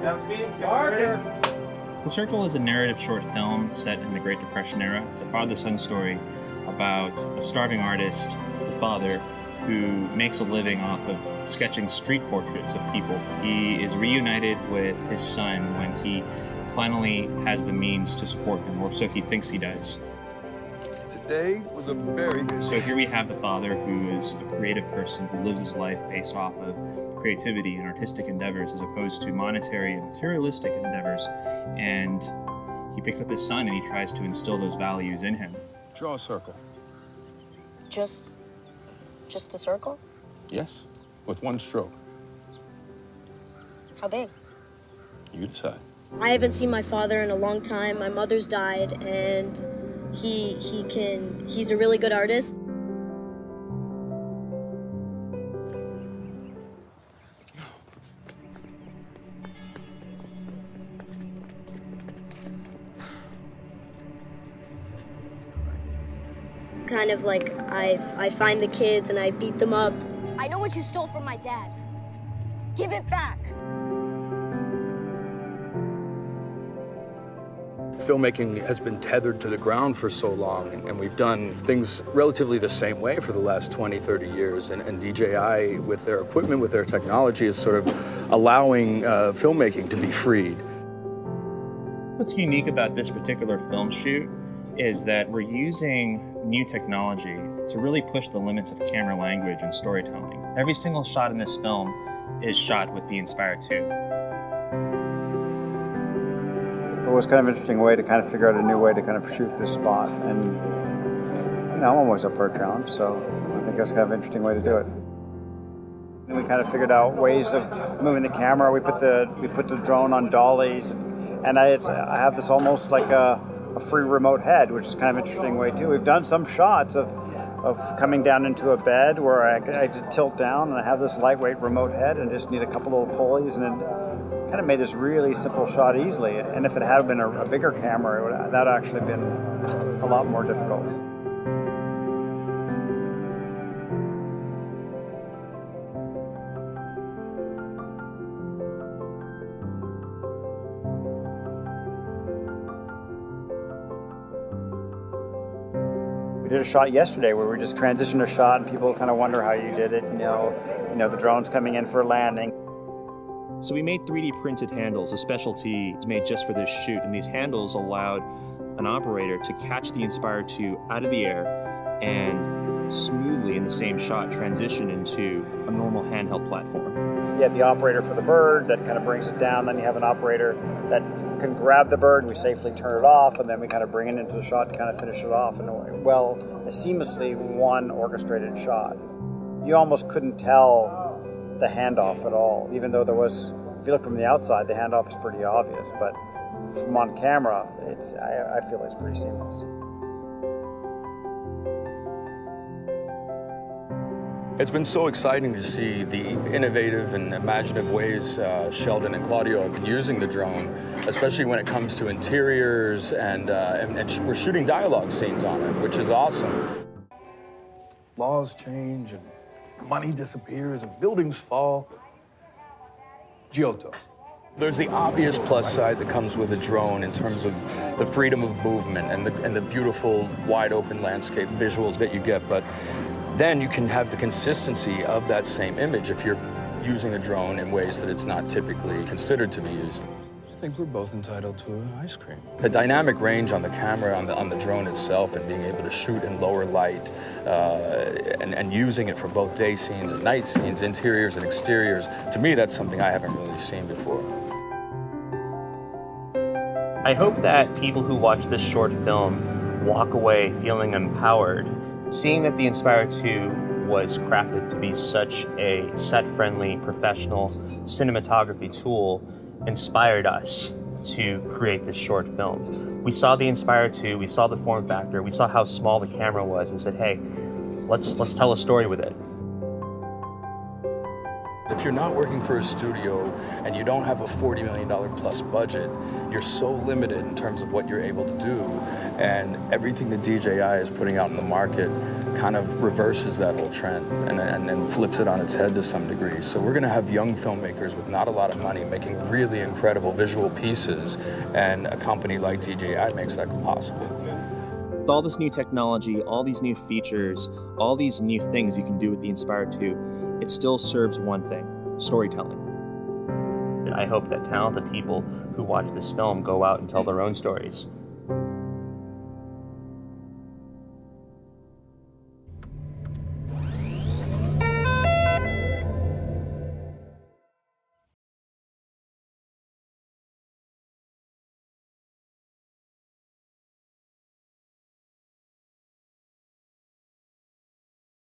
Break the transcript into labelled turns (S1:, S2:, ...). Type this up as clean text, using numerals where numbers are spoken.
S1: The Circle is a narrative short film set in the Great Depression era. It's a father-son story about a starving artist, the father, who makes a living off of sketching street portraits of people. He is reunited with his son when he finally has the means to support him, or so he thinks he does.
S2: Today was a very good day.
S1: So here we have the father, who is a creative person who lives his life based off of creativity and artistic endeavors as opposed to monetary and materialistic endeavors. And he picks up his son and he tries to instill those values in him.
S2: Draw a circle.
S3: Just a circle?
S2: Yes, with one stroke.
S3: How big?
S2: You decide.
S4: I haven't seen my father in a long time. My mother's died, and he's a really good artist. It's kind of like I find the kids and I beat them up. I know what you stole from my dad. Give it back.
S5: Filmmaking has been tethered to the ground for so long, and we've done things relatively the same way for the last 20, 30 years. And DJI, with their equipment, with their technology, is sort of allowing filmmaking to be freed.
S1: What's unique about this particular film shoot is that we're using new technology to really push the limits of camera language and storytelling. Every single shot in this film is shot with the Inspire 2.
S6: It was kind of an interesting way to kind of figure out a new way to kind of shoot this spot, and I'm always up for a challenge, so I think that's kind of an interesting way to do it. And we kind of figured out ways of moving the camera. We put the drone on dollies, and I have this almost like a free remote head, which is kind of an interesting way too. We've done some shots of coming down into a bed where I could tilt down, and I have this lightweight remote head and just need a couple little pulleys, and it kind of made this really simple shot easily. And if it had been a bigger camera, that would actually been a lot more difficult. We did a shot yesterday where we just transitioned a shot and people kind of wonder how you did it. You know, the drone's coming in for a landing.
S1: So we made 3D printed handles, a specialty made just for this shoot, and these handles allowed an operator to catch the Inspire 2 out of the air and smoothly in the same shot transition into a normal handheld platform.
S6: You have the operator for the bird that kind of brings it down, then you have an operator that can grab the bird and we safely turn it off, and then we kind of bring it into the shot to kind of finish it off in a seamlessly one orchestrated shot. You almost couldn't tell the handoff at all, even though there was, if you look from the outside, the handoff is pretty obvious, but from on camera, I feel it's pretty seamless.
S5: It's been so exciting to see the innovative and imaginative ways Sheldon and Claudio have been using the drone, especially when it comes to interiors, and we're shooting dialogue scenes on it, which is awesome.
S2: Laws change and money disappears and buildings fall. Giotto.
S5: There's the obvious plus side that comes with a drone in terms of the freedom of movement and the beautiful wide open landscape visuals that you get, but then you can have the consistency of that same image if you're using the drone in ways that it's not typically considered to be used.
S2: I think we're both entitled to an ice cream.
S5: The dynamic range on the camera, on the drone itself, and being able to shoot in lower light, and using it for both day scenes and night scenes, interiors and exteriors, to me that's something I haven't really seen before.
S1: I hope that people who watch this short film walk away feeling empowered, seeing that the Inspire 2 was crafted to be such a set-friendly, professional cinematography tool inspired us to create this short film. We saw the Inspire 2, we saw the form factor, we saw how small the camera was and said, hey, let's tell a story with it.
S5: The if you're not working for a studio and you don't have a $40 million plus budget, you're so limited in terms of what you're able to do. And everything that DJI is putting out in the market kind of reverses that whole trend and flips it on its head to some degree. So we're gonna have young filmmakers with not a lot of money making really incredible visual pieces, and a company like DJI makes that possible.
S1: With all this new technology, all these new features, all these new things you can do with the Inspire 2, it still serves one thing: storytelling. I hope that talented people who watch this film go out and tell their own stories.